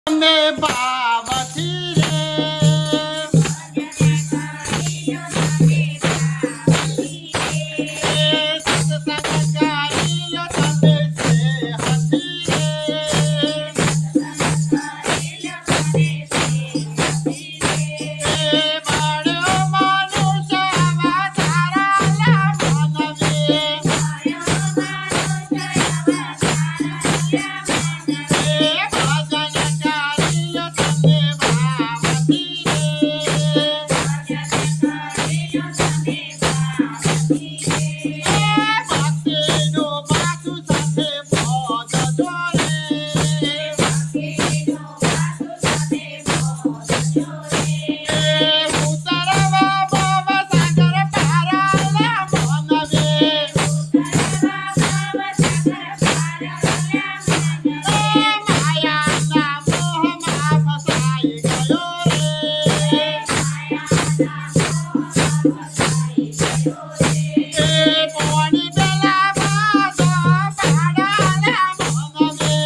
me पावती रे सत्संग गाइलो तबे से हसी रे बड़ो मनुष्य अवताराला मनवे भजन गाइलो तबे पावती भक्तिनो बासु सते पद जोरे उतरवा भव सागर पाराला मनवे मायाना मोहमा फसाई गयो रे कोणी बेला बाजो पाडाला मनवे